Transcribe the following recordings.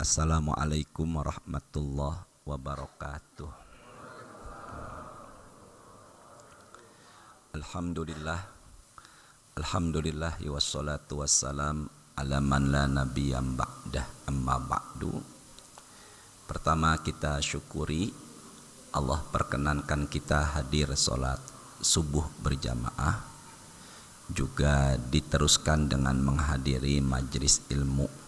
Assalamualaikum warahmatullahi wabarakatuh. Alhamdulillah wassalatu wassalam ala man la nabiyya ba'dah, amma ba'du. Pertama kita syukuri Allah perkenankan kita hadir sholat subuh berjamaah, juga diteruskan dengan menghadiri majlis ilmu.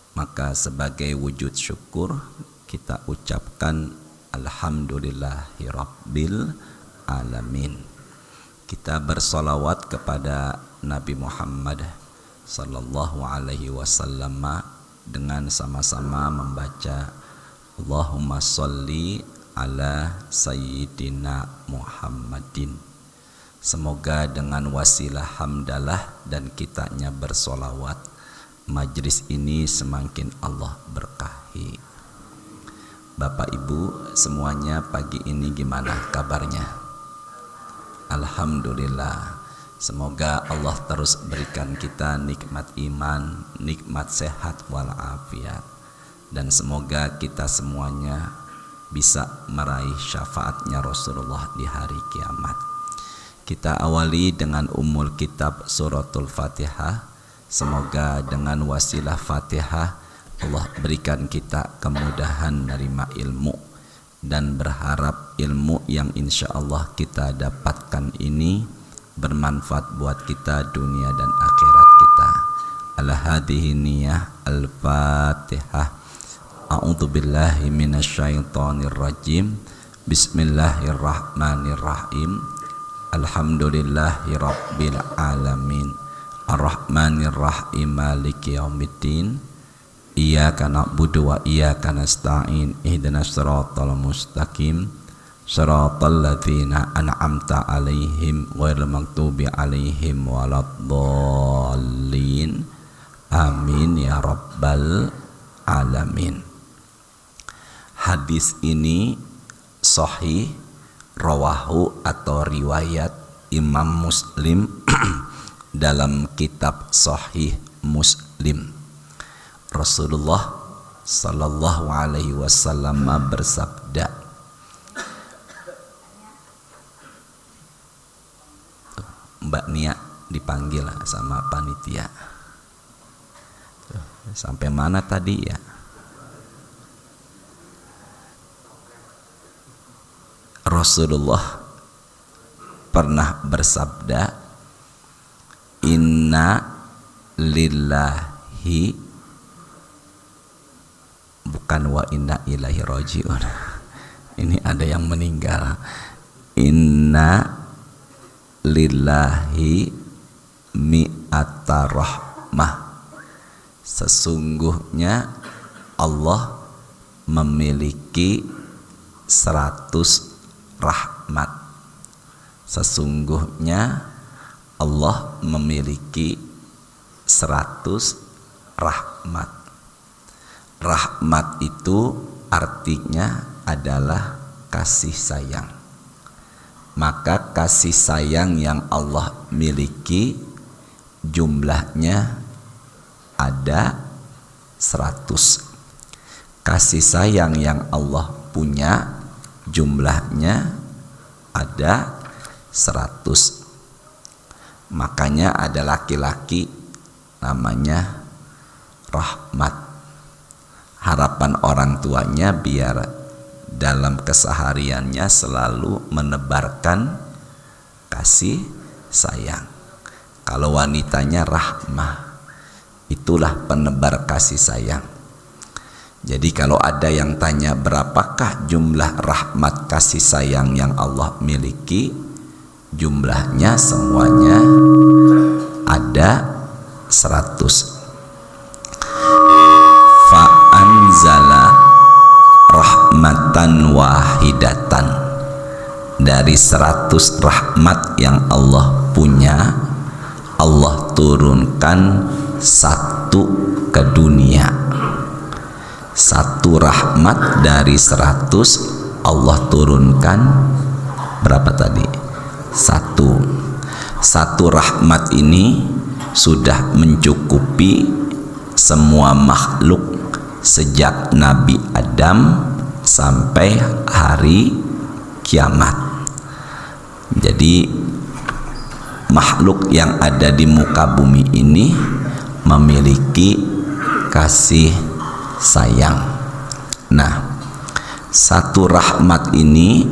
Maka sebagai wujud syukur kita ucapkan alhamdulillahirabbil alamin. Kita bersolawat kepada Nabi Muhammad sallallahu alaihi wasallam dengan sama-sama membaca Allahumma sholli ala sayyidina Muhammadin. Semoga dengan wasilah hamdalah dan kitanya bersolawat, majlis ini semakin Allah berkahi. Bapak Ibu semuanya, pagi ini gimana kabarnya? Alhamdulillah. Semoga Allah terus berikan kita nikmat iman, nikmat sehat walafiat, dan semoga kita semuanya bisa meraih syafaatnya Rasulullah di hari kiamat. Kita awali dengan Ummul Kitab suratul Fatihah. Semoga dengan wasilah Fatihah Allah berikan kita kemudahan menerima ilmu, dan berharap ilmu yang insya Allah kita dapatkan ini bermanfaat buat kita dunia dan akhirat kita. Ala hadhihi niyah al-Fatihah. A'udzu billahi minasyaitonir rajim. Bismillahirrahmanirrahim. Alhamdulillahirabbil alamin. Ar-Rahmanir-Rahim Maliki Yaumiddin. Iyyaka na'budu wa iyyaka nasta'in. Ihdinas siratal mustaqim. Shiratal ladzina an'amta 'alaihim ghairil maghdubi 'alaihim waladdallin. Amin ya rabbal alamin. Hadis ini sahih, rawahu atau riwayat Imam Muslim dalam kitab Sahih Muslim. Rasulullah sallallahu alaihi wasallam bersabda, Mbak Nia dipanggil sama panitia. Sampai mana tadi ya? Rasulullah pernah bersabda, Inna lillahi, bukan wa inna ilaihi rajiun. Ini ada yang meninggal. Inna lillahi mi'ata rahmah. Sesungguhnya Allah memiliki 100 rahmat. Sesungguhnya Allah memiliki 100 rahmat. Rahmat itu artinya adalah kasih sayang. Maka kasih sayang yang Allah miliki jumlahnya ada 100. Kasih sayang yang Allah punya jumlahnya ada 100. Makanya ada laki-laki namanya Rahmat. Harapan orang tuanya biar dalam kesehariannya selalu menebarkan kasih sayang. Kalau wanitanya Rahmah, itulah penebar kasih sayang. Jadi kalau ada yang tanya berapakah jumlah rahmat kasih sayang yang Allah miliki, jumlahnya semuanya ada 100. Fa'anzala rahmatan wahidatan. Dari 100 rahmat yang Allah punya, Allah turunkan 1 ke dunia. 1 rahmat dari 100 Allah turunkan berapa tadi? 1 rahmat ini sudah mencukupi semua makhluk sejak Nabi Adam sampai hari kiamat. Jadi makhluk yang ada di muka bumi ini memiliki kasih sayang. Nah, satu rahmat ini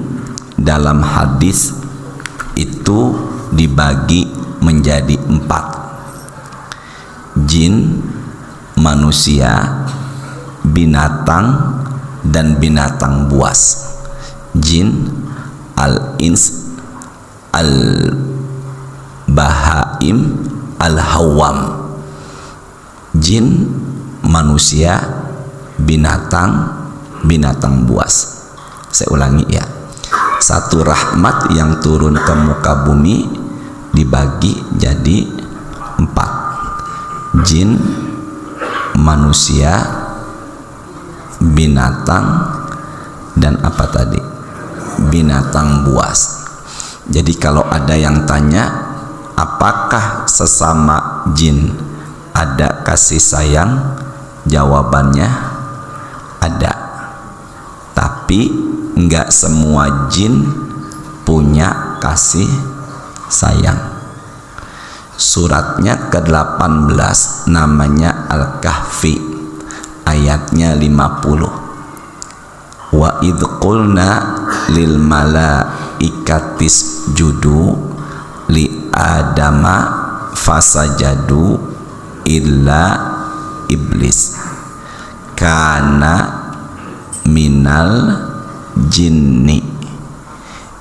dalam hadis itu dibagi menjadi 4: jin, manusia, binatang, dan binatang buas. Jin, al-ins, al-bahaim, al-hawam. Jin, manusia, binatang, binatang buas. Saya ulangi ya. Satu rahmat yang turun ke muka bumi dibagi jadi 4: jin, manusia, binatang, dan apa tadi? Binatang buas. Jadi kalau ada yang tanya, apakah sesama jin ada kasih sayang? Jawabannya ada. Tapi enggak semua jin punya kasih sayang. Suratnya ke-18 namanya Al-Kahfi, ayatnya 50. Wa idh qulna lil malaikatis judu li adama fasajadu illa iblis kana minal jinni.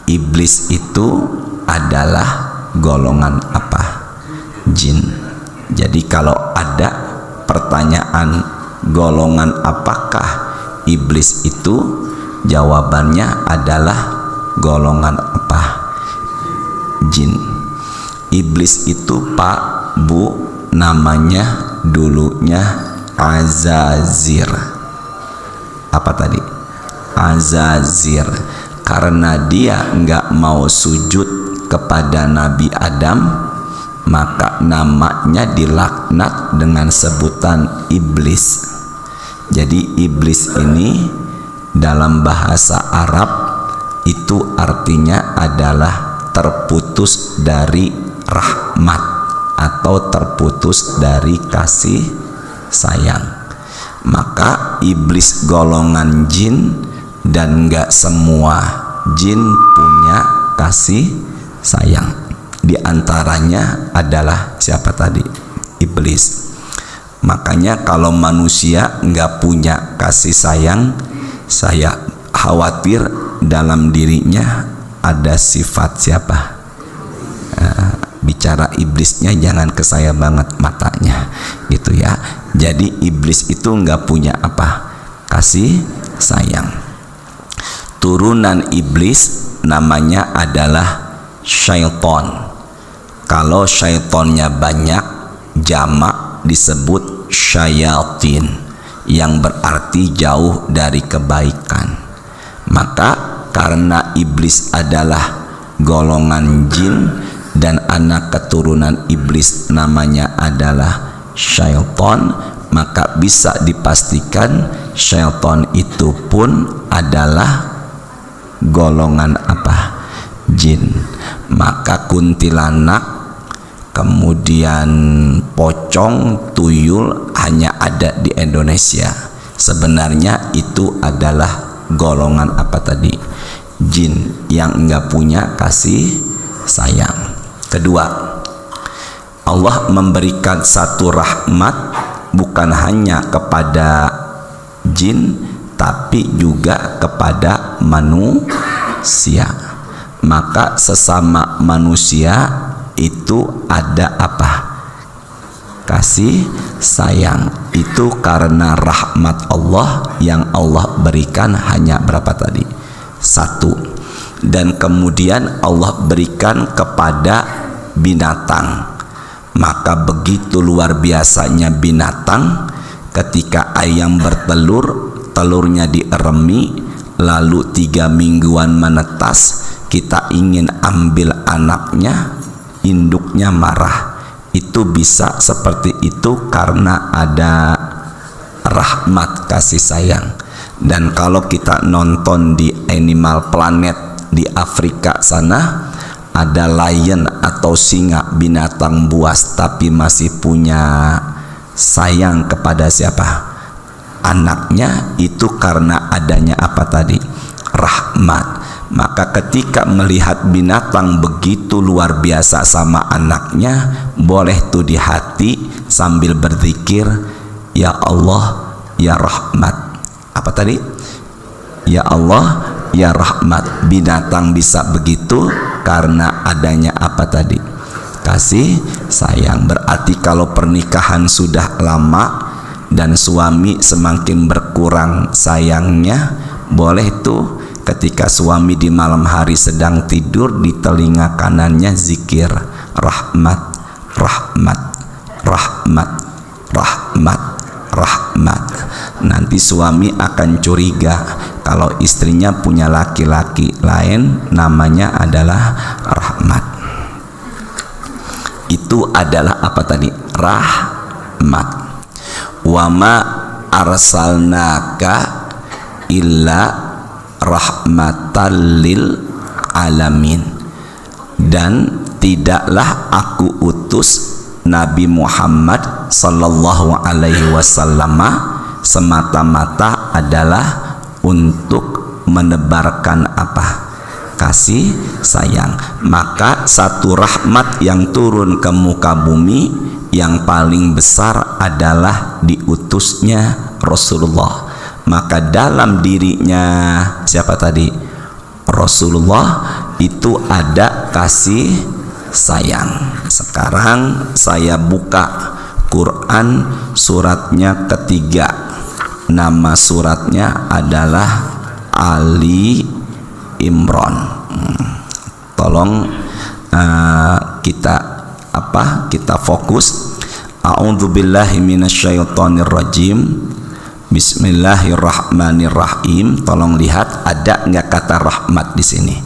Iblis itu adalah golongan apa? Jin. Jadi kalau ada pertanyaan golongan apakah iblis itu, jawabannya adalah golongan apa? Jin. Iblis itu Pak, Bu, namanya dulunya Azazir. Apa tadi? Azazir. Karena dia enggak mau sujud kepada Nabi Adam, maka namanya dilaknat dengan sebutan iblis. Jadi iblis ini dalam bahasa Arab itu artinya adalah terputus dari rahmat atau terputus dari kasih sayang. Maka iblis golongan jin, dan enggak semua jin punya kasih sayang. Di antaranya adalah siapa tadi? Iblis. Makanya kalau manusia enggak punya kasih sayang, saya khawatir dalam dirinya ada sifat siapa? Bicara iblisnya jangan ke saya banget matanya, gitu ya. Jadi iblis itu enggak punya apa? Kasih sayang. Turunan iblis namanya adalah syaiton. Kalau syaitonnya banyak, jamak disebut syayatin, yang berarti jauh dari kebaikan. Maka karena iblis adalah golongan jin dan anak keturunan iblis namanya adalah syaiton, maka bisa dipastikan syaiton itu pun adalah golongan apa? Jin. Maka kuntilanak, kemudian pocong, tuyul hanya ada di Indonesia. Sebenarnya itu adalah golongan apa tadi? Jin yang enggak punya kasih sayang. Kedua, Allah memberikan satu rahmat bukan hanya kepada jin tapi juga kepada manusia. Maka sesama manusia itu ada apa? Kasih sayang. Itu karena rahmat Allah yang Allah berikan hanya berapa tadi? 1. Dan kemudian Allah berikan kepada binatang. Maka begitu luar biasanya binatang, ketika ayam bertelur, telurnya dieremi, lalu 3 mingguan menetas, kita ingin ambil anaknya, induknya marah. Itu bisa seperti itu karena ada rahmat, kasih sayang. Dan kalau kita nonton di Animal Planet di Afrika sana, ada lion atau singa, binatang buas, tapi masih punya sayang kepada siapa? Anaknya. Itu karena adanya apa tadi? Rahmat. Maka ketika melihat binatang begitu luar biasa sama anaknya, boleh tuh di hati sambil berzikir, ya Allah, ya Rahmat. Apa tadi? Ya Allah, ya Rahmat. Binatang bisa begitu karena adanya apa tadi? Kasih sayang. Berarti kalau pernikahan sudah lama dan suami semakin berkurang sayangnya, boleh tuh ketika suami di malam hari sedang tidur, di telinga kanannya zikir rahmat, rahmat, rahmat, rahmat, rahmat. Nanti suami akan curiga kalau istrinya punya laki-laki lain namanya adalah Rahmat. Itu adalah apa tadi? Rahmat. Wa ma arsalnaka illa rahmatan lil alamin. Dan tidaklah aku utus Nabi Muhammad sallallahu alaihi wasallam semata-mata adalah untuk menebarkan apa? Kasih sayang. Maka satu rahmat yang turun ke muka bumi yang paling besar adalah diutusnya Rasulullah. Maka dalam dirinya siapa tadi? Rasulullah itu ada kasih sayang. Sekarang saya buka Quran suratnya ketiga. Nama suratnya adalah Ali Imran. Tolong kita fokus. A'udzubillahi minasyaitonirrajim. Bismillahirrahmanirrahim. Tolong lihat ada nggak kata rahmat di sini?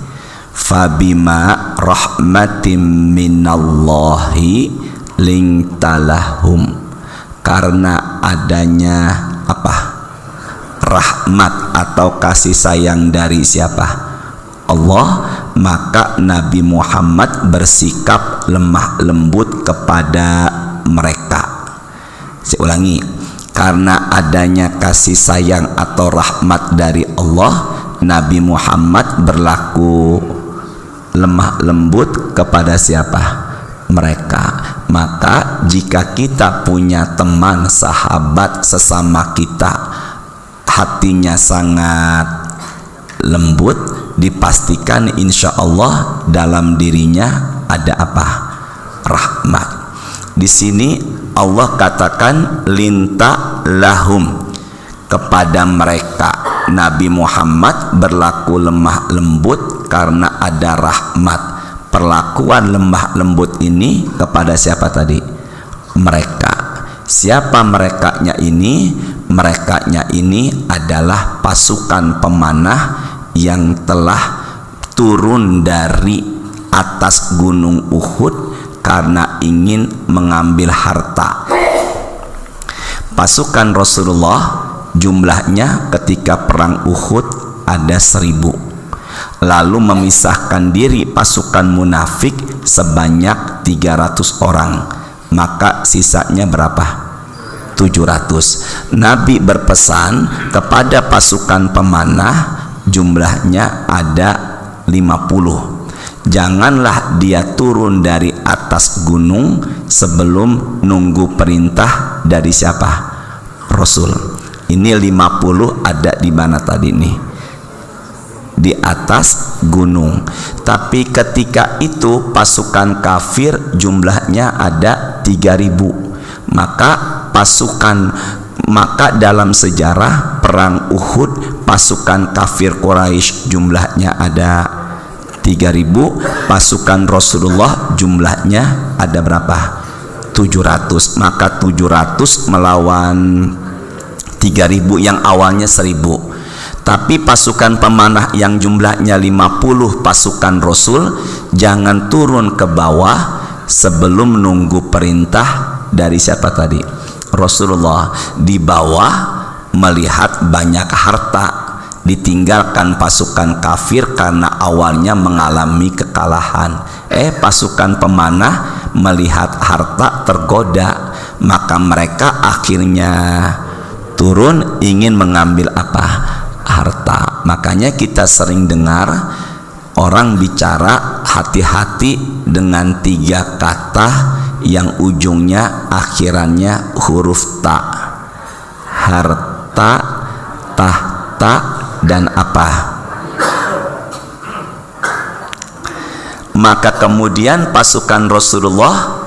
Fabima rahmatim minallahi lintalahum. Karena adanya apa? Rahmat atau kasih sayang dari siapa? Allah. Maka Nabi Muhammad bersikap lemah lembut kepada mereka. Saya ulangi, karena adanya kasih sayang atau rahmat dari Allah, Nabi Muhammad berlaku lemah lembut kepada siapa? Mereka. Maka jika kita punya teman, sahabat, sesama kita, hatinya sangat lembut, dipastikan insya Allah dalam dirinya ada apa? Rahmat. Di sini Allah katakan linta lahum, kepada mereka. Nabi Muhammad berlaku lemah lembut karena ada rahmat. Perlakuan lemah lembut ini kepada siapa tadi? Mereka. Siapa merekanya ini? Merekanya ini adalah pasukan pemanah yang telah turun dari atas gunung Uhud karena ingin mengambil harta. Pasukan Rasulullah jumlahnya ketika perang Uhud ada 1000. Lalu memisahkan diri pasukan munafik sebanyak 300 orang. Maka sisanya berapa? 700. Nabi berpesan kepada pasukan pemanah jumlahnya ada 50. Janganlah dia turun dari atas gunung sebelum nunggu perintah dari siapa? Rasul. Ini 50 ada di mana tadi nih? Di atas gunung. Tapi ketika itu pasukan kafir jumlahnya ada 3000. Maka dalam sejarah perang Uhud pasukan kafir Quraisy jumlahnya ada 3000, pasukan Rasulullah jumlahnya ada berapa? 700. Maka 700 melawan 3000 yang awalnya 1000. Tapi pasukan pemanah yang jumlahnya 50 pasukan Rasul jangan turun ke bawah sebelum nunggu perintah dari siapa tadi? Rasulullah di bawah melihat banyak harta, ditinggalkan pasukan kafir karena awalnya mengalami kekalahan. Pasukan pemanah melihat harta tergoda, maka mereka akhirnya turun ingin mengambil apa? Harta. Makanya kita sering dengar orang bicara hati-hati dengan 3 kata yang ujungnya akhirannya huruf ta. Harta, tahta, dan apa? Maka kemudian pasukan Rasulullah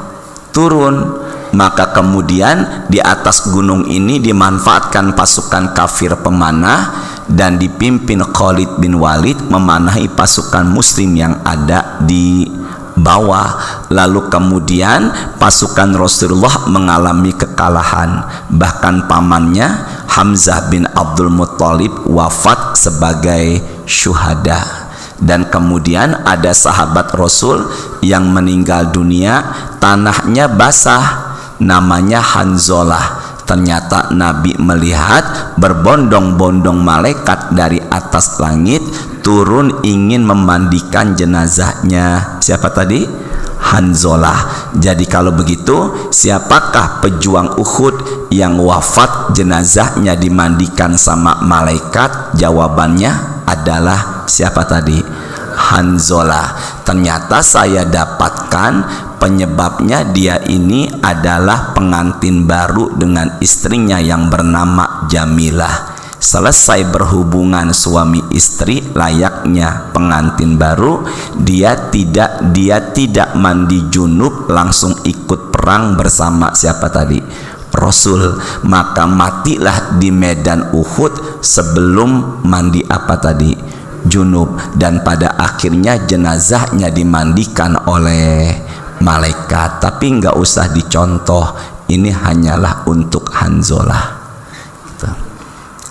turun, maka kemudian di atas gunung ini dimanfaatkan pasukan kafir pemanah dan dipimpin Khalid bin Walid memanahi pasukan muslim yang ada di bawah. Lalu kemudian pasukan Rasulullah mengalami kekalahan, bahkan pamannya Hamzah bin Abdul Muttalib wafat sebagai syuhada. Dan kemudian ada sahabat Rasul yang meninggal dunia, tanahnya basah, namanya Hanzalah. Ternyata Nabi melihat berbondong-bondong malaikat dari atas langit turun ingin memandikan jenazahnya. Siapa tadi? Hanzalah. Jadi kalau begitu, siapakah pejuang Uhud yang wafat jenazahnya dimandikan sama malaikat? Jawabannya adalah siapa tadi? Hanzalah. Ternyata saya dapatkan penyebabnya dia ini adalah pengantin baru dengan istrinya yang bernama Jamilah. Selesai berhubungan suami istri layaknya pengantin baru, dia tidak mandi junub, langsung ikut perang bersama siapa tadi? Rasul. Maka matilah di medan Uhud sebelum mandi apa tadi? Junub. Dan pada akhirnya jenazahnya dimandikan oleh malaikat. Tapi nggak usah dicontoh, ini hanyalah untuk Hanzalah.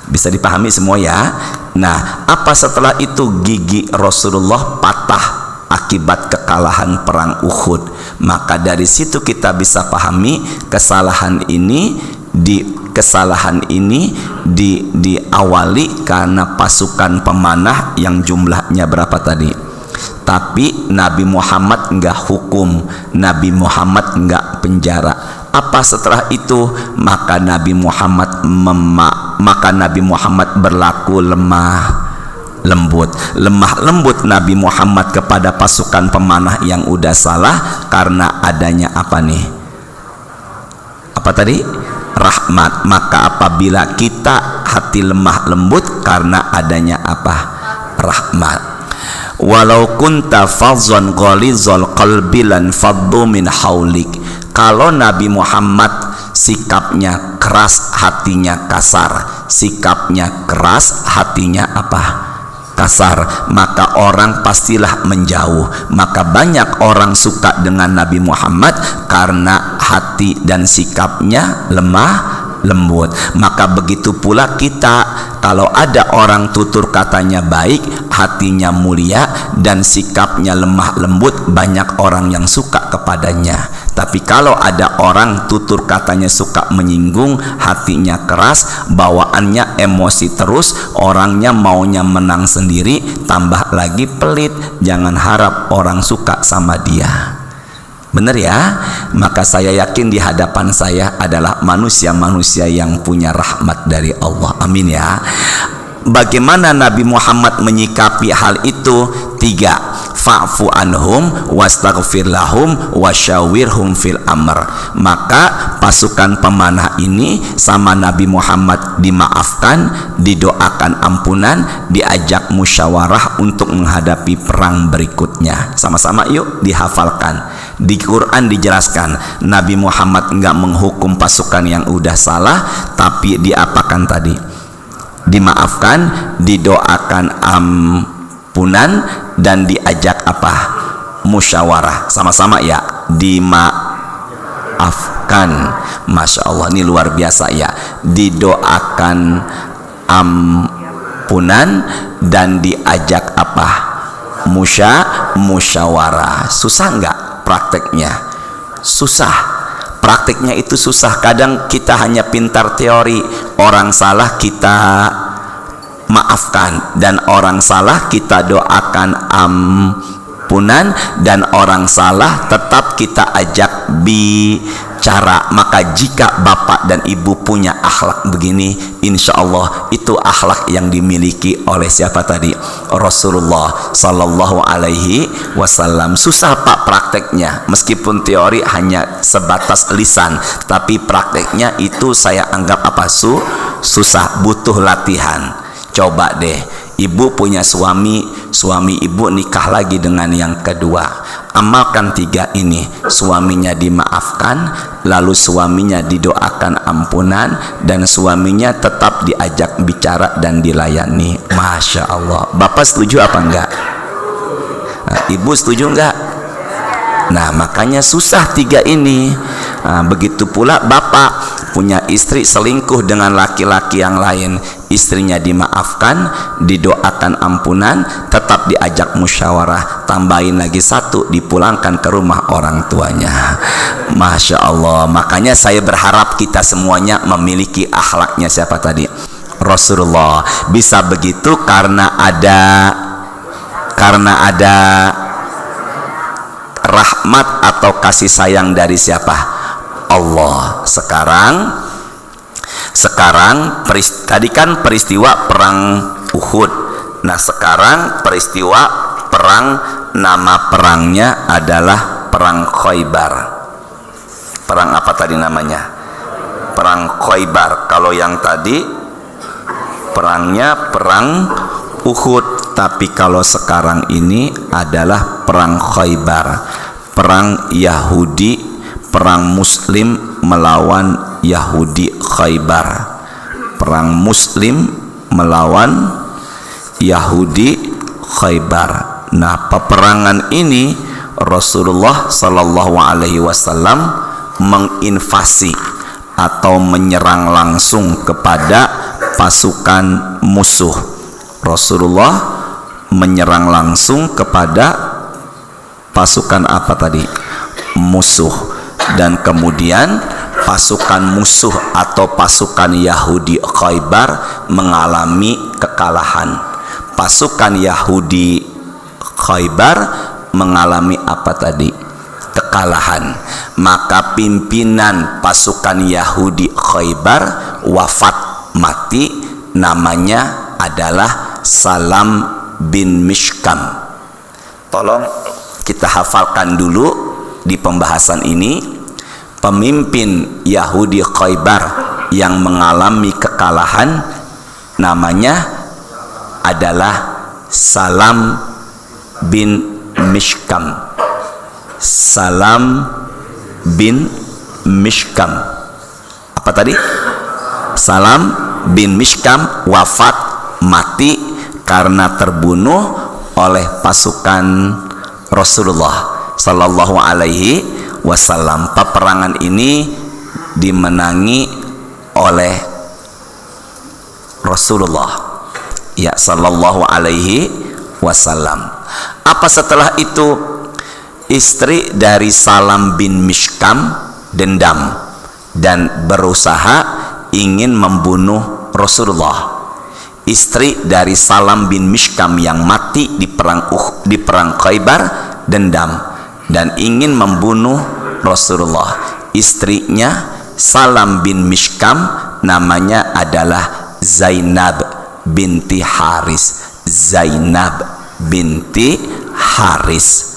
Bisa dipahami semua ya. Nah, apa setelah itu gigi Rasulullah patah akibat kekalahan perang Uhud? Maka dari situ kita bisa pahami kesalahan ini diawali karena pasukan pemanah yang jumlahnya berapa tadi? Tapi Nabi Muhammad enggak hukum, Nabi Muhammad enggak penjara. Apa setelah itu? Maka Nabi Muhammad berlaku lemah lembut Nabi Muhammad kepada pasukan pemanah yang udah salah karena adanya apa nih? Apa tadi? Rahmat. Maka apabila kita hati lemah lembut karena adanya apa? Rahmat. Walau kunta fadzan ghalizal qalbi lan faddu min haulik. Kalau Nabi Muhammad sikapnya keras, hatinya kasar. Sikapnya keras, hatinya apa? Kasar. Maka orang pastilah menjauh. Maka banyak orang suka dengan Nabi Muhammad karena hati dan sikapnya lemah lembut. Maka begitu pula kita, kalau ada orang tutur katanya baik, hatinya mulia dan sikapnya lemah lembut, banyak orang yang suka kepadanya. Tapi kalau ada orang tutur katanya suka menyinggung, hatinya keras, bawaannya emosi terus, orangnya maunya menang sendiri, tambah lagi pelit, jangan harap orang suka sama dia. Benar ya? Maka saya yakin di hadapan saya adalah manusia-manusia yang punya rahmat dari Allah. Amin ya. Bagaimana Nabi Muhammad menyikapi hal itu? 3. Fa'fu anhum wastaghfir lahum wasyawirhum fil amr. Maka pasukan pemanah ini sama Nabi Muhammad dimaafkan, didoakan ampunan, diajak musyawarah untuk menghadapi perang berikutnya. Sama-sama yuk dihafalkan. Di Quran dijelaskan Nabi Muhammad enggak menghukum pasukan yang udah salah, tapi diapakan tadi? Dimaafkan, didoakan ampunan, dan diajak apa? Musyawarah. Sama-sama ya, dimaafkan. Masya Allah, ini luar biasa ya. Didoakan ampunan dan diajak apa? Musyawarah. Susah enggak prakteknya? Susah. prakteknya itu susah. Kadang kita hanya pintar teori, orang salah kita maafkan, dan orang salah kita doakan ampunan, dan orang salah tetap kita ajak bicara. Maka jika bapak dan ibu punya akhlak begini, insya Allah itu akhlak yang dimiliki oleh siapa tadi? Rasulullah Sallallahu Alaihi Wasallam. Susah pak prakteknya, meskipun teori hanya sebatas lisan, tapi prakteknya itu saya anggap apa? Susah, butuh latihan. Coba deh, ibu punya suami ibu nikah lagi dengan yang kedua, amalkan 3 ini. Suaminya dimaafkan, lalu suaminya didoakan ampunan, dan suaminya tetap diajak bicara dan dilayani. Masya Allah. Bapak setuju apa enggak? Nah, ibu setuju enggak? Nah, makanya susah 3 ini. Nah, begitu pula bapak punya istri selingkuh dengan laki-laki yang lain, istrinya dimaafkan, didoakan ampunan, tetap diajak musyawarah, tambahin lagi 1, dipulangkan ke rumah orang tuanya. Masya Allah. Makanya saya berharap kita semuanya memiliki akhlaknya siapa tadi? Rasulullah. Bisa begitu karena ada rahmat atau kasih sayang dari siapa? Allah. Sekarang tadi kan peristiwa perang Uhud. Nah, sekarang peristiwa perang, nama perangnya adalah perang Khaybar. Perang apa tadi namanya? Perang Khaybar. Kalau yang tadi perangnya perang Uhud, tapi kalau sekarang ini adalah perang Khaybar. Perang Yahudi, perang Muslim melawan Yahudi Khaybar. Perang Muslim melawan Yahudi Khaybar. Nah, peperangan ini Rasulullah Sallallahu Alaihi Wasallam menginvasi atau menyerang langsung kepada pasukan musuh. Rasulullah menyerang langsung kepada pasukan apa tadi? Musuh. Dan kemudian pasukan musuh atau pasukan Yahudi Khaybar mengalami kekalahan. Pasukan Yahudi Khaybar mengalami apa tadi? Kekalahan. Maka pimpinan pasukan Yahudi Khaybar wafat, mati. Namanya adalah Salam bin Mishkam. Tolong kita hafalkan dulu di pembahasan ini. Pemimpin Yahudi Khaybar yang mengalami kekalahan namanya adalah Salam bin Mishkam. Salam bin Mishkam. Apa tadi? Salam bin Mishkam wafat, mati karena terbunuh oleh pasukan Rasulullah Sallallahu Alaihi Wasallam. Peperangan ini dimenangi oleh Rasulullah ya Sallallahu Alaihi Wasallam. Apa setelah itu? Istri dari Salam bin Mishkam dendam dan berusaha ingin membunuh Rasulullah. Istri dari Salam bin Mishkam yang mati di perang Khaybar dendam dan ingin membunuh Rasulullah. Istrinya Salam bin Mishkam namanya adalah Zainab binti Haris. Zainab binti Haris.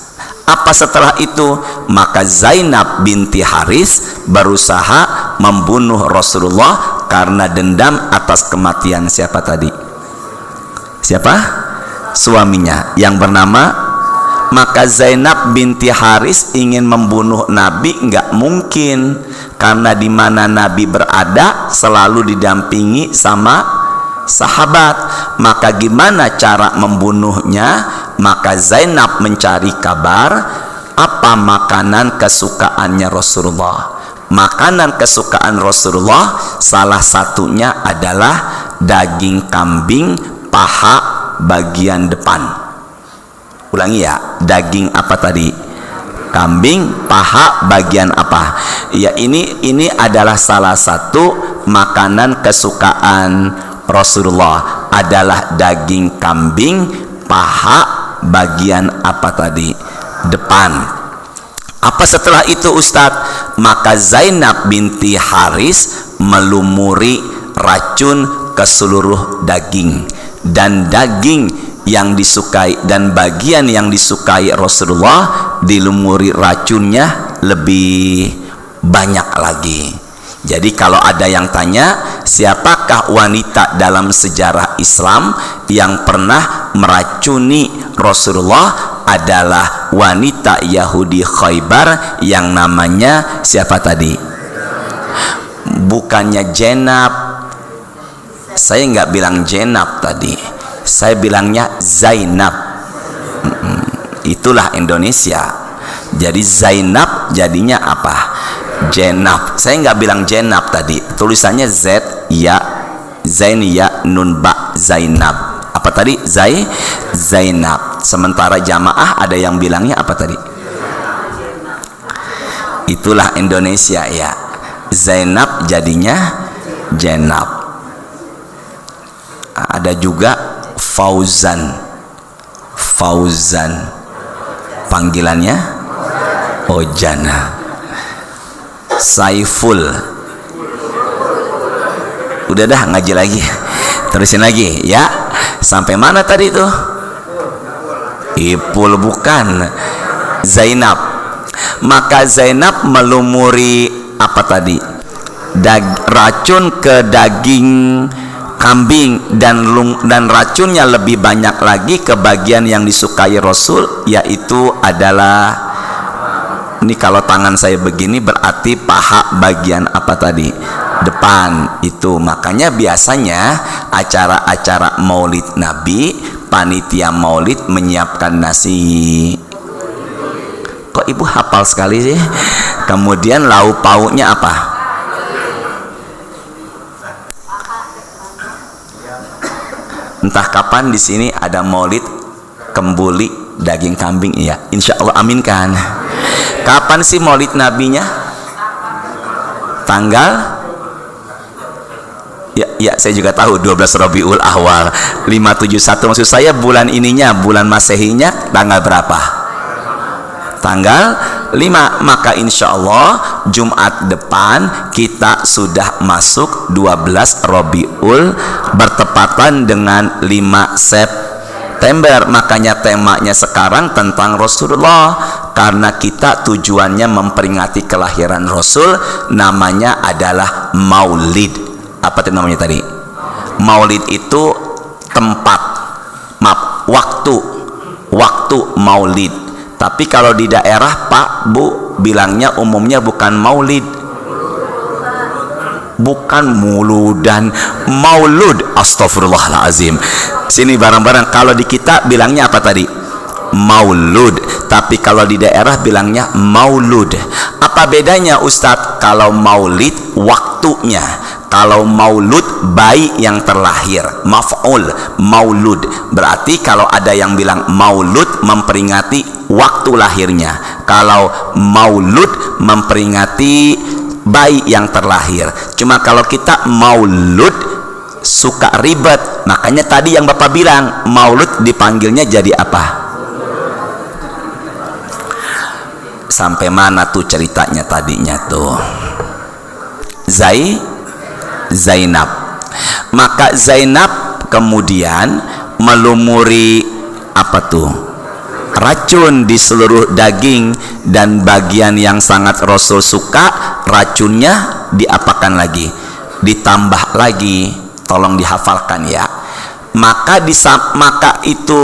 Apa setelah itu? Maka Zainab binti Haris berusaha membunuh Rasulullah karena dendam atas kematian siapa tadi? Siapa? Suaminya yang bernama. Maka Zainab binti Haris ingin membunuh Nabi, enggak mungkin, karena di mana Nabi berada selalu didampingi sama sahabat. Maka gimana cara membunuhnya? Maka Zainab mencari kabar apa makanan kesukaannya Rasulullah. Makanan kesukaan Rasulullah salah satunya adalah daging kambing paha bagian depan. Ulangi ya, daging apa tadi? kambing, paha bagian apa? Ya, ini adalah salah satu makanan kesukaan Rasulullah, adalah daging kambing, paha bagian apa tadi? Depan. Apa setelah itu Ustadz? Maka Zainab binti Haris melumuri racun ke seluruh daging, dan daging yang disukai dan bagian yang disukai Rasulullah dilumuri racunnya lebih banyak lagi. Jadi kalau ada yang tanya, siapakah wanita dalam sejarah Islam yang pernah meracuni Rasulullah? Adalah wanita Yahudi Khaybar yang namanya siapa tadi? Bukannya Jenab. Saya nggak bilang Jenab tadi, saya bilangnya Zainab. Itulah Indonesia. Jadi Zainab jadinya apa? Jenab. Saya nggak bilang Jenab tadi, tulisannya Z ya Zain ya nun ba Zainab. Apa tadi? Zainab. Sementara jamaah ada yang bilangnya apa tadi? Itulah Indonesia ya. Zainab jadinya Jenab. Ada juga Fauzan. Panggilannya Ojana. Saiful. Udah dah, ngaji lagi. Terusin lagi ya. Sampai mana tadi tuh? Ipul bukan. Zainab. Maka Zainab melumuri apa tadi? Racun ke daging kambing, dan racunnya lebih banyak lagi ke bagian yang disukai Rasul, yaitu adalah, ini kalau tangan saya begini berarti paha bagian apa tadi? Depan itu. Makanya biasanya acara-acara Maulid Nabi, panitia Maulid menyiapkan nasi. Kok ibu hafal sekali sih? Kemudian lauk pauknya apa? Entah kapan di sini ada Maulid kembuli daging kambing, ya. Insya Allah aminkan. Kapan sih Maulid Nabinya? Tanggal? Ya, saya juga tahu 12 Rabiul Awal 571. Maksud saya bulan ininya, bulan Masehinya tanggal berapa? Tanggal 5. Maka insya Allah Jumat depan kita sudah masuk 12 Rabiul, bertepatan dengan 5 September. Makanya temanya sekarang tentang Rasulullah, karena kita tujuannya memperingati kelahiran Rasul, namanya adalah Maulid. Apa itu namanya tadi? Maulid itu tempat, waktu Maulid. Tapi kalau di daerah Pak Bu bilangnya umumnya bukan Maulid, bukan muludan, Maulud. Astagfirullahalazim. Sini bareng-bareng. Kalau di kita bilangnya apa tadi? Maulud. Tapi kalau di daerah bilangnya Maulud. Apa bedanya Ustadz? Kalau Maulid waktunya, kalau Maulud bayi yang terlahir, maf'ul Maulud. Berarti kalau ada yang bilang Maulud memperingati waktu lahirnya, kalau Maulud memperingati bayi yang terlahir. Cuma kalau kita Maulud suka ribet, makanya tadi yang Bapak bilang Maulud dipanggilnya jadi apa? Sampai mana tuh ceritanya tadinya tuh? Zainab. Maka Zainab kemudian melumuri apa tuh? Racun di seluruh daging, dan bagian yang sangat Rasul suka, racunnya diapakan lagi? Ditambah lagi. Tolong dihafalkan ya. Maka itu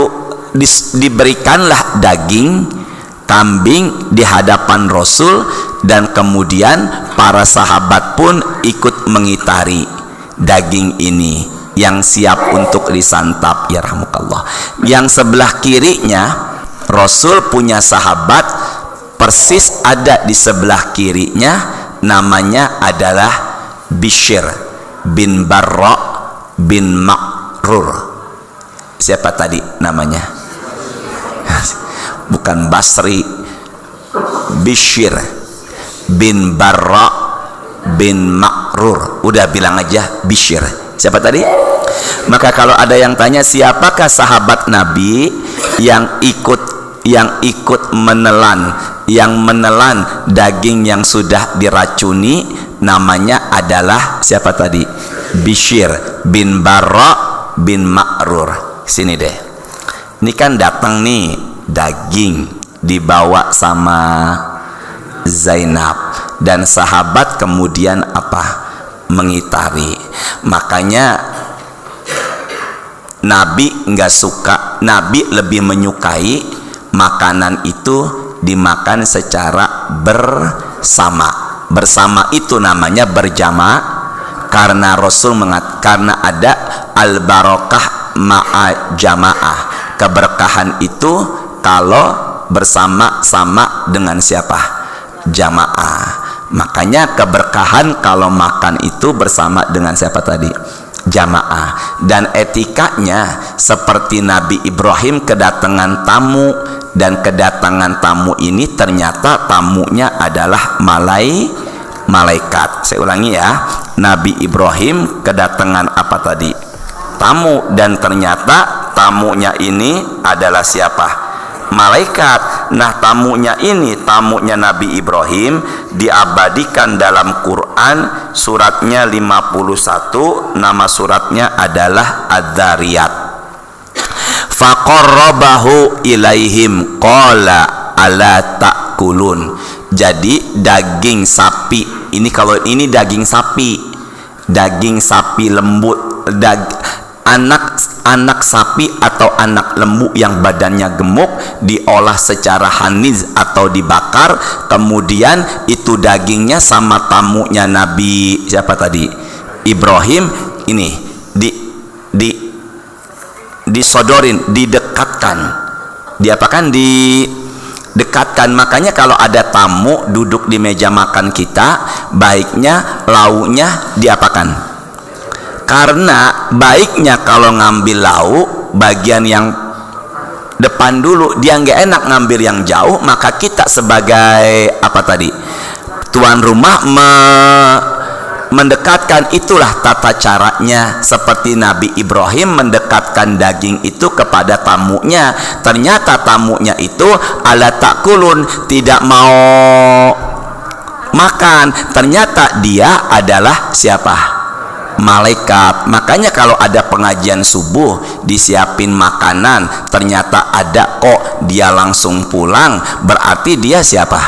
diberikanlah daging kambing di hadapan Rasul, dan kemudian para sahabat pun ikut mengitari daging ini yang siap untuk disantap, ya rahmukallah. Yang sebelah kirinya Rasul punya sahabat persis ada di sebelah kirinya, namanya adalah Bishr bin Barra bin Makrur. Siapa tadi namanya? Bukan Basri, Bishr bin Barra bin Ma'rur. Udah bilang aja Bishr. Siapa tadi? Maka kalau ada yang tanya siapakah sahabat Nabi yang ikut menelan daging yang sudah diracuni, namanya adalah siapa tadi? Bishr bin Barra bin Ma'rur. Sini deh. Ini kan datang nih daging dibawa sama Zainab dan sahabat kemudian apa? Mengitari. Makanya Nabi nggak suka, Nabi lebih menyukai makanan itu dimakan secara bersama. Bersama itu namanya berjamaah, karena Rasul karena ada al-barakah ma'a jamaah. Keberkahan itu kalau bersama-sama dengan siapa? Jamaah. Makanya keberkahan kalau makan itu bersama dengan siapa tadi? Jamaah. Dan etikanya seperti Nabi Ibrahim kedatangan tamu, dan kedatangan tamu ini ternyata tamunya adalah malaikat. Saya ulangi ya, Nabi Ibrahim kedatangan apa tadi? Tamu, dan ternyata tamunya ini adalah siapa? Malaikat. Nah, tamunya Nabi Ibrahim diabadikan dalam Quran, suratnya 51, nama suratnya adalah Adz-Dzariyat. Faqarrabahu ilaihim qala ala ta'kulun. Jadi daging sapi ini, kalau ini daging sapi lembut, anak sapi atau anak lembu yang badannya gemuk diolah secara haniz atau dibakar, kemudian itu dagingnya sama tamunya Nabi siapa tadi? Ibrahim ini disodorin, didekatkan. Diapakan? Didekatkan. Makanya kalau ada tamu duduk di meja makan kita, baiknya lauknya diapakan? Karena baiknya kalau ngambil lauk bagian yang depan dulu, dia nggak enak ngambil yang jauh. Maka kita sebagai apa tadi? Tuan rumah mendekatkan. Itulah tata caranya, seperti Nabi Ibrahim mendekatkan daging itu kepada tamunya. Ternyata tamunya itu ala ta'kulun, tidak mau makan. Ternyata dia adalah siapa? Malaikat. Makanya kalau ada pengajian subuh disiapin makanan, ternyata ada kok dia langsung pulang, berarti dia siapa?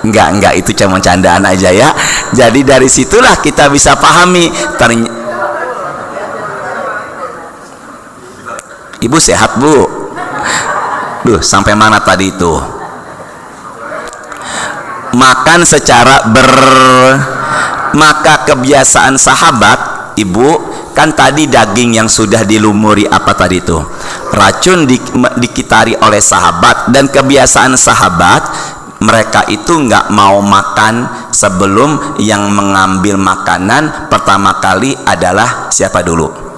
Enggak, itu cuma candaan aja ya. Jadi dari situlah kita bisa pahami. Ibu sehat, Bu? Duh, sampai mana tadi itu? Makan secara maka kebiasaan sahabat, Ibu, kan tadi daging yang sudah dilumuri apa tadi itu? Racun dikitari oleh sahabat, dan kebiasaan sahabat mereka itu nggak mau makan sebelum yang mengambil makanan pertama kali adalah siapa dulu?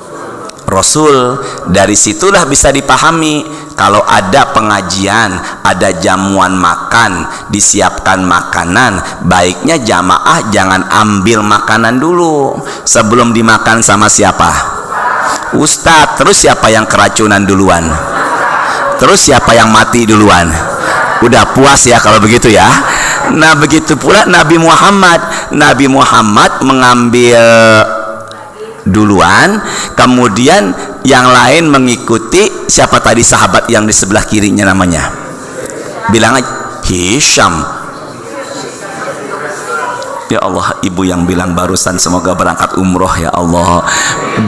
Rasul. Dari situlah bisa dipahami kalau ada pengajian, ada jamuan makan, disiapkan makanan, baiknya jamaah jangan ambil makanan dulu sebelum dimakan sama siapa? Ustadz. Terus siapa yang keracunan duluan? Terus siapa yang mati duluan? Udah puas ya kalau begitu ya. Nah, begitu pula Nabi Muhammad mengambil duluan, kemudian yang lain mengikuti. Siapa tadi sahabat yang di sebelah kirinya namanya? Bilang aja Hisham. Ya Allah, ibu yang bilang barusan semoga berangkat umroh ya Allah.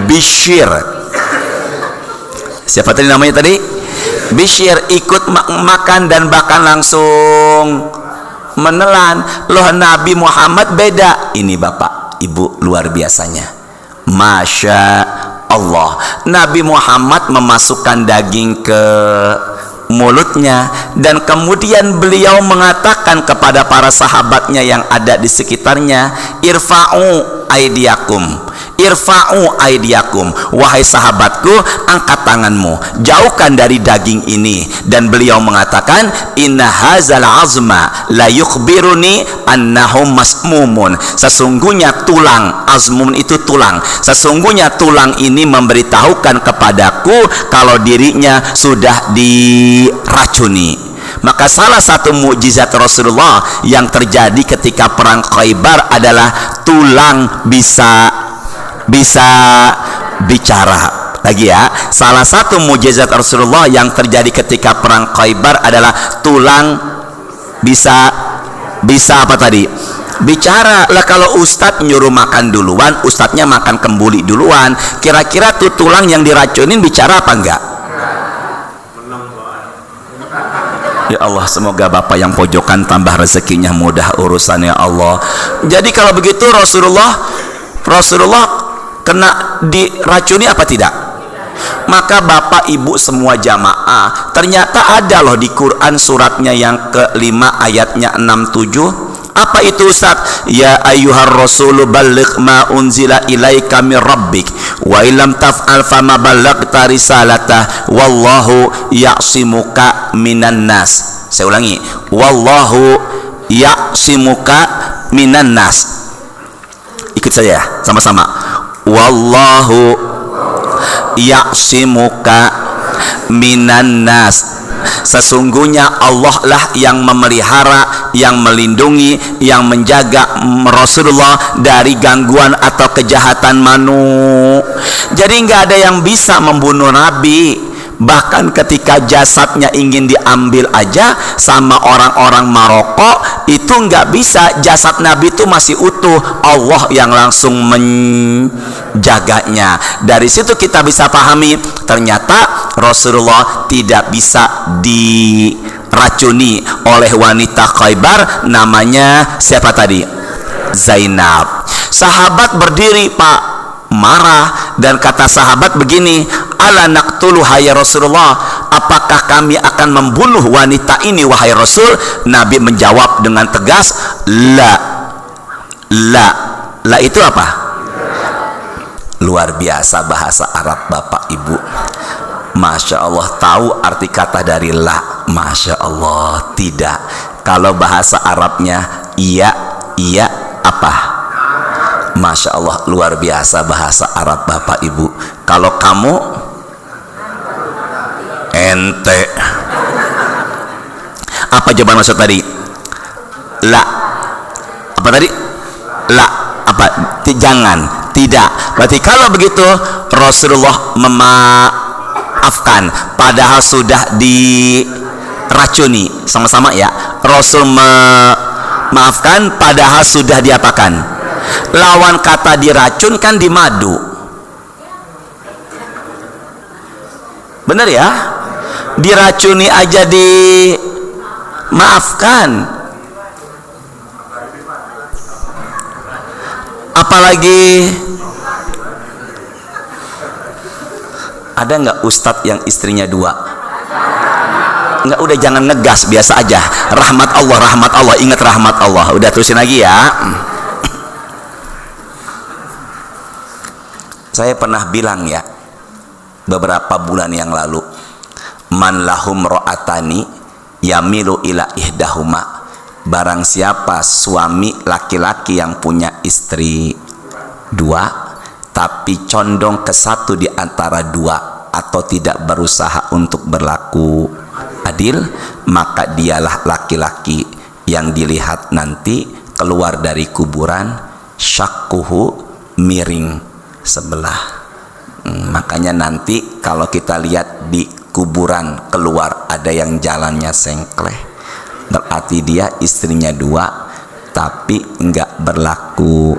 Bishr. Siapa tadi namanya tadi? Bishr ikut makan dan bahkan langsung menelan. Loh, Nabi Muhammad beda. Ini Bapak Ibu luar biasanya. Masya Allah, Nabi Muhammad memasukkan daging ke mulutnya, dan kemudian beliau mengatakan kepada para sahabatnya yang ada di sekitarnya, irfa'u aidiakum, irfa'u aidiakum, wahai sahabatku, angkat tanganmu, jauhkan dari daging ini. Dan beliau mengatakan, inna hazal azma la yukhbiruni annahum masmumun, sesungguhnya tulang, azmun itu tulang, sesungguhnya tulang ini memberitahukan kepadaku kalau dirinya sudah diracuni. Maka salah satu mukjizat Rasulullah yang terjadi ketika perang Khaybar adalah tulang bisa bicara. Lagi ya, salah satu mukjizat Rasulullah yang terjadi ketika perang Khaybar adalah tulang bisa apa tadi? Bicara. Lah kalau ustadz nyuruh makan duluan, ustadznya makan kembuli duluan, kira-kira tuh tulang yang diracunin bicara apa enggak? Ya Allah, semoga Bapak yang pojokan tambah rezekinya mudah urusannya Allah. Jadi kalau begitu Rasulullah kena diracuni apa tidak? Maka Bapak Ibu semua jamaah, ternyata ada loh di Quran suratnya yang ke-5 ayatnya 67. Apa itu Ustaz? Ya ayyuhar rasulu balligh ma unzila ilaika min rabbik wa illam taf'al fama ballaghta risalata wallahu ya'simuka minan nas. Saya ulangi, wallahu ya'simuka minan nas. Ikut saya ya, sama-sama. Wallahu ya'simuka minan nas. Sesungguhnya Allah lah yang memelihara, yang melindungi, yang menjaga Rasulullah dari gangguan atau kejahatan Jadi nggak ada yang bisa membunuh Nabi. Bahkan ketika jasadnya ingin diambil aja sama orang-orang Maroko, itu nggak bisa, jasad Nabi itu masih utuh, Allah yang langsung menjaganya. Dari situ kita bisa pahami, ternyata Rasulullah tidak bisa diracuni oleh wanita Khaybar, namanya siapa tadi? Zainab. Sahabat berdiri Pak, marah, dan kata sahabat begini, ala naqtulu ya Rasulullah, apakah kami akan membunuh wanita ini wahai Rasul? Nabi menjawab dengan tegas, la itu apa? Luar biasa bahasa Arab Bapak Ibu, Masya Allah, tahu arti kata dari la? Masya Allah, tidak. Kalau bahasa Arabnya iya apa? Masya Allah, luar biasa bahasa Arab Bapak Ibu. Kalau kamu ente, apa jawaban maksud tadi? La apa tadi? La apa? Jangan, tidak. Berarti kalau begitu Rasulullah memaafkan padahal sudah diracuni. Sama-sama ya, Rasul memaafkan padahal sudah diapakan? Lawan kata diracun kan di madu. Bener ya? Diracuni aja dimaafkan, apalagi ada nggak ustadz yang istrinya 2? Nggak, udah jangan ngegas, biasa aja. Rahmat Allah, ingat rahmat Allah. Udah terusin lagi ya. Saya pernah bilang ya, beberapa bulan yang lalu, man lahum ro'atani yamilu ila ihdahuma, barang siapa suami laki-laki yang punya istri 2 tapi condong ke satu di antara 2 atau tidak berusaha untuk berlaku adil, maka dialah laki-laki yang dilihat nanti keluar dari kuburan syakkuhu miring sebelah. Makanya nanti kalau kita lihat di kuburan keluar ada yang jalannya sengkleh, berarti dia istrinya 2 tapi enggak berlaku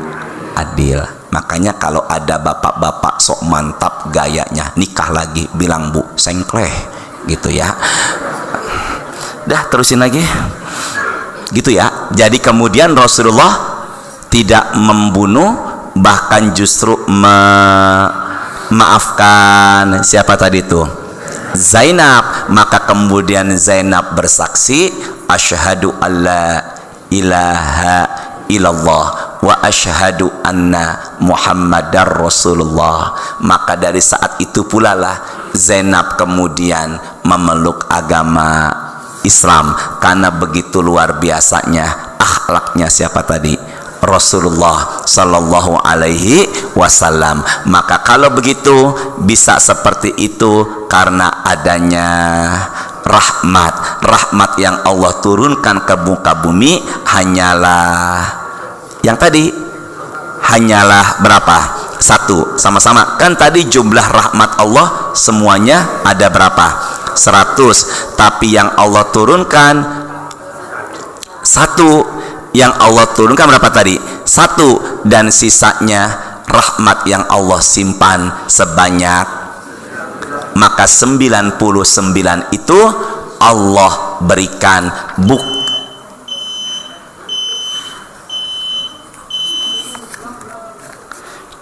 adil. Makanya kalau ada bapak-bapak sok mantap gayanya, nikah lagi bilang bu sengkleh gitu ya. Dah terusin lagi gitu ya. Jadi kemudian Rasulullah tidak membunuh, bahkan justru memaafkan siapa tadi itu? Zainab. Maka kemudian Zainab bersaksi, asyhadu alla ilaha illallah wa asyhadu anna Muhammadar Rasulullah. Maka dari saat itu pula lah Zainab kemudian memeluk agama Islam, karena begitu luar biasanya akhlaknya siapa tadi? Rasulullah sallallahu alaihi wasallam. Maka kalau begitu bisa seperti itu karena adanya rahmat yang Allah turunkan ke muka bumi hanyalah yang tadi, hanyalah berapa? Satu. Sama-sama kan tadi jumlah rahmat Allah semuanya ada berapa? 100. Tapi yang Allah turunkan satu. Yang Allah turunkan berapa tadi? 1. Dan sisanya rahmat yang Allah simpan sebanyak, maka 99 itu Allah berikan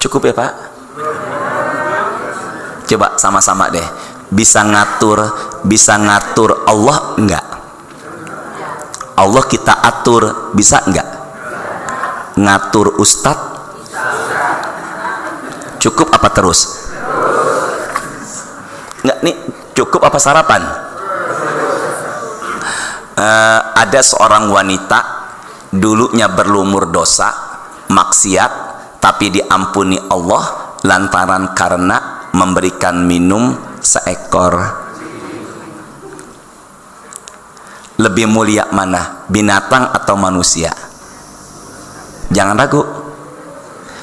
Cukup ya Pak? Coba sama-sama deh. Bisa ngatur Allah enggak? Allah kita atur, bisa enggak? Ngatur Ustadz cukup apa terus? Enggak nih, cukup apa sarapan? Ada seorang wanita dulunya berlumur dosa, maksiat, tapi diampuni Allah lantaran karena memberikan minum seekor. Lebih mulia mana? Binatang atau manusia? Jangan ragu.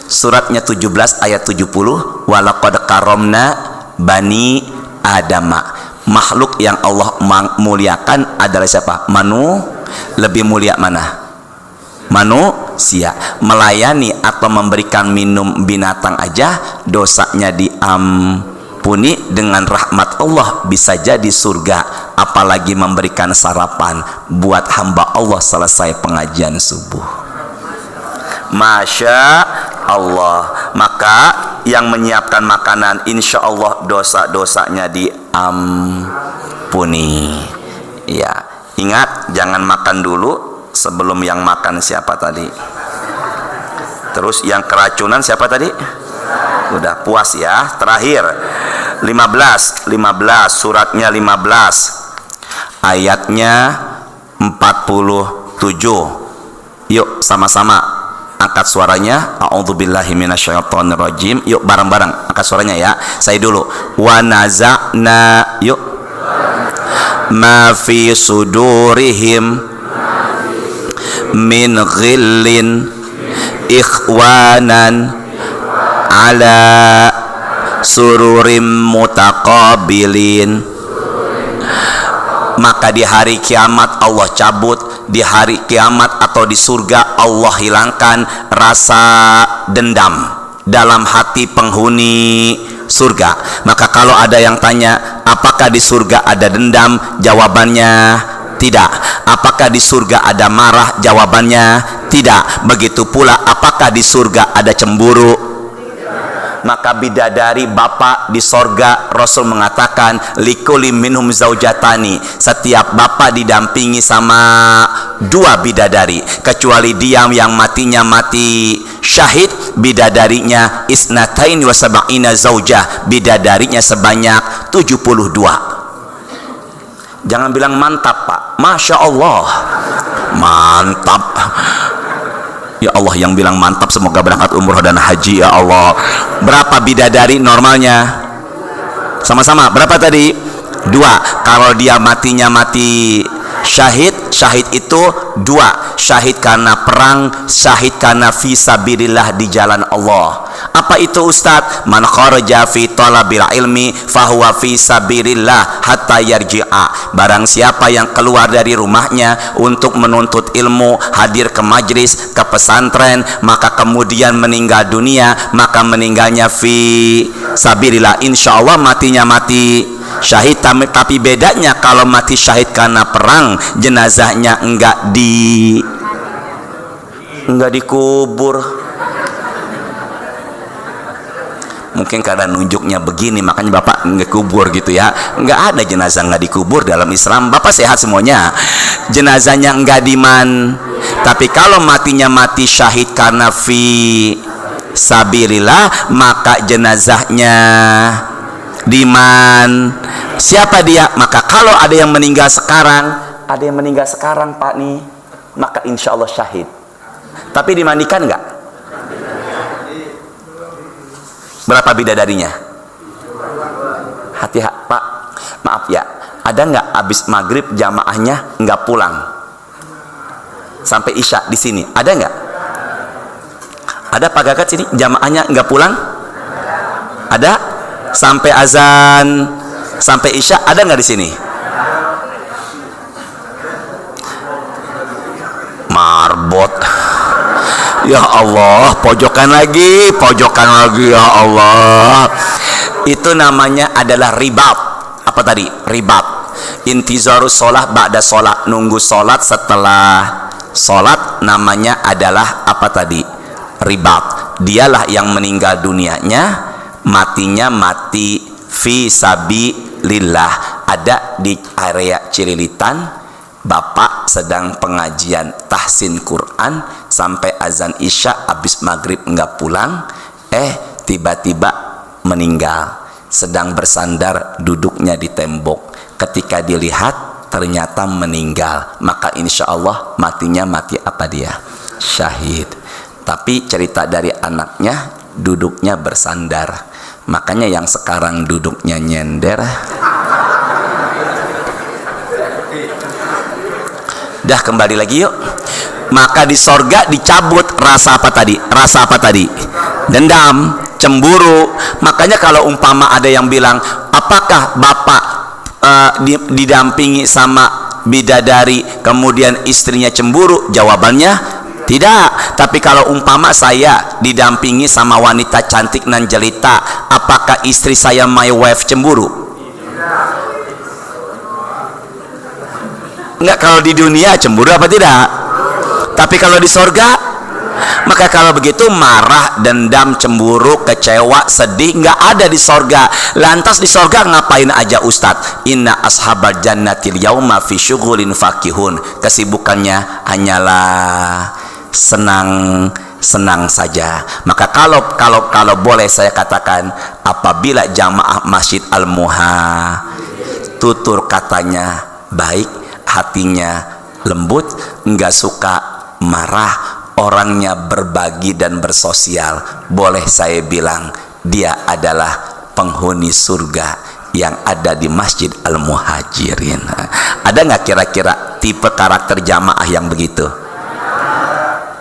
Suratnya 17 ayat 70, walaqad karomna bani adama. Makhluk yang Allah muliakan adalah siapa? Lebih mulia mana? Manusia. Melayani atau memberikan minum binatang aja dosanya diampuni dengan rahmat Allah, bisa jadi surga, apalagi memberikan sarapan buat hamba Allah selesai pengajian subuh. Masya Allah. Maka yang menyiapkan makanan insya Allah dosa-dosanya diampuni. Ya, ingat jangan makan dulu sebelum yang makan siapa tadi? Terus yang keracunan siapa tadi? Udah puas ya. Terakhir 15 suratnya 15 ayatnya 47. Yuk sama-sama angkat suaranya. A'udzubillahi minasyaitonirrajim. Yuk bareng-bareng angkat suaranya ya. Saya dulu. Wa naza'na, yuk. Ma fi sudurihim min ghillin ikhwanan ala sururim mutaqabilin. Maka di hari kiamat Allah cabut, di hari kiamat atau di surga Allah hilangkan rasa dendam dalam hati penghuni surga. Maka kalau ada yang tanya apakah di surga ada dendam, jawabannya tidak. Apakah di surga ada marah, jawabannya tidak. Begitu pula apakah di surga ada cemburu? Maka bidadari bapak di sorga, Rasul mengatakan likuli minhum zaujatani, setiap bapak didampingi sama 2 bidadari, kecuali dia yang matinya mati syahid, bidadarinya isnatain wa sab'ina zaujah, bidadarinya sebanyak 72. Jangan bilang mantap Pak, Masya Allah mantap. Ya Allah, yang bilang mantap semoga berangkat umroh dan haji ya Allah. Berapa bidadari normalnya? Sama-sama berapa tadi? 2. Kalau dia matinya mati syahid, syahid itu 2. Syahid karena perang, syahid karena fisabilillah di jalan Allah. Apa itu Ustadz? Man kharaja fi talabil ilmi fahuwa fi sabilillah hatta yarji'a. Barang siapa yang keluar dari rumahnya untuk menuntut ilmu, hadir ke majlis, ke pesantren, maka kemudian meninggal dunia, maka meninggalnya fi sabilillah. Insya Allah matinya mati syahid. Tapi bedanya kalau mati syahid karena perang, jenazahnya enggak dikubur. Mungkin karena nunjuknya begini makanya bapak nggak kubur gitu ya. Nggak ada jenazah nggak dikubur dalam Islam. Bapak sehat semuanya. Jenazahnya nggak Tapi kalau matinya mati syahid karena fi sabilillah, maka jenazahnya diman. Siapa dia? Maka kalau ada yang meninggal sekarang, Pak nih, maka insya Allah syahid. Tapi dimandikan enggak? Berapa bidadarinya? Hati-hati Pak, maaf ya, ada nggak abis maghrib jamaahnya nggak pulang sampai isya di sini? Ada nggak? Ada Pak Gagat sini jamaahnya nggak pulang? Ada? Sampai azan, sampai isya, ada nggak di sini? Marbot. Ya Allah, pojokan lagi ya Allah. Itu namanya adalah ribat. Apa tadi? Ribat. Intizarus sholat ba'da sholat, nunggu sholat setelah sholat, namanya adalah apa tadi? Ribat. Dialah yang meninggal dunianya, matinya mati fi sabilillah. Ada di area Cililitan, bapak sedang pengajian tahsin Quran sampai azan isya, habis maghrib nggak pulang, tiba-tiba meninggal, sedang bersandar duduknya di tembok. Ketika dilihat ternyata meninggal, maka insya Allah matinya mati apa dia? Syahid. Tapi cerita dari anaknya, duduknya bersandar. Makanya yang sekarang duduknya nyender. Dah, kembali lagi yuk. Maka di sorga dicabut rasa apa tadi? Rasa apa tadi? Dendam, cemburu. Makanya kalau umpama ada yang bilang, apakah bapak didampingi sama bidadari kemudian istrinya cemburu? Jawabannya tidak. Tapi kalau umpama saya didampingi sama wanita cantik nan jelita, apakah istri saya my wife cemburu? Enggak. Kalau di dunia cemburu apa tidak? Tapi kalau di sorga, maka kalau begitu marah, dendam, cemburu, kecewa, sedih nggak ada di sorga. Lantas di sorga ngapain aja Ustadz? Inna ashabal jannatil yauma fi syughulin fakihun. Kesibukannya hanyalah senang saja. Maka kalau boleh saya katakan, apabila jamaah Masjid Al-Muha tutur katanya baik, hatinya lembut, nggak suka marah, orangnya berbagi dan bersosial, boleh saya bilang dia adalah penghuni surga yang ada di Masjid Al-Muhajirin. Ada nggak kira-kira tipe karakter jamaah yang begitu?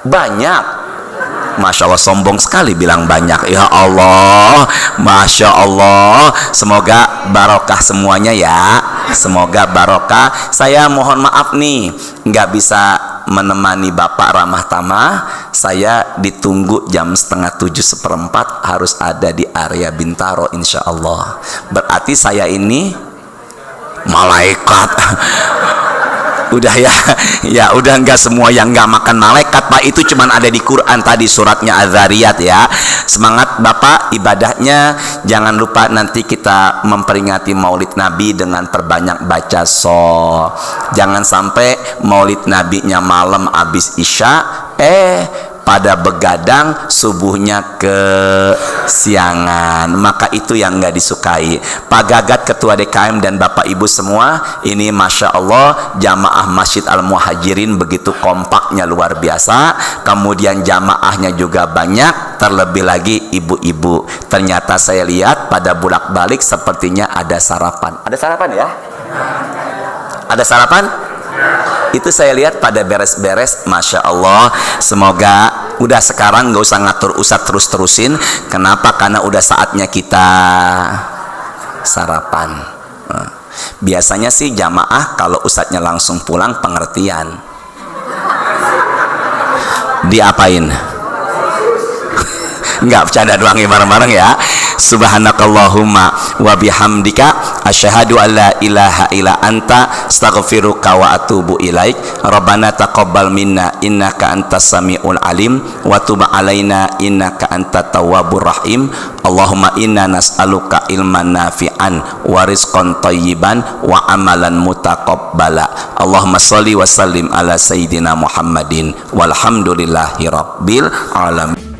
Banyak. Masya Allah, sombong sekali bilang banyak. Ya Allah, Masya Allah. Semoga barokah semuanya ya. Semoga barokah. Saya mohon maaf nih, nggak bisa menemani Bapak ramah tamah. Saya ditunggu jam 6:30 harus ada di area Bintaro insya Allah. Berarti saya ini malaikat. Udah ya udah, nggak semua yang nggak makan malaikat Pak, itu cuman ada di Quran tadi suratnya Az-Zariyat ya. Semangat Bapak ibadahnya, jangan lupa nanti kita memperingati Maulid Nabi dengan perbanyak baca jangan sampai Maulid Nabinya malam habis isya pada begadang subuhnya ke siangan, maka itu yang nggak disukai. Pak Gagat Ketua DKM dan Bapak Ibu semua, ini Masya Allah jamaah Masjid Al-Muhajirin begitu kompaknya, luar biasa. Kemudian jamaahnya juga banyak, terlebih lagi ibu-ibu. Ternyata saya lihat pada bolak-balik sepertinya ada sarapan. Ada sarapan ya? Ada sarapan? Itu saya lihat pada beres-beres, Masya Allah. Semoga udah sekarang gak usah ngatur Ustadz terus-terusin. Kenapa? Karena udah saatnya kita sarapan. Biasanya sih jamaah kalau Ustadznya langsung pulang pengertian. Diapain? Enggak, bercanda doang ya, bareng-bareng ya. Subhanakallahumma wa bihamdika asyhadu an la ilaha illa anta astaghfiruka wa atubu ilaik. Rabbana taqabbal minna innaka antas samiul alim wa tub alaina innaka antat tawwabur rahim. Allahumma inna nas'aluka ilman nafi'an wa rizqan thayyiban wa amalan mutaqabbala. Allahumma sholli wa sallim ala sayyidina Muhammadin walhamdulillahi rabbil alamin.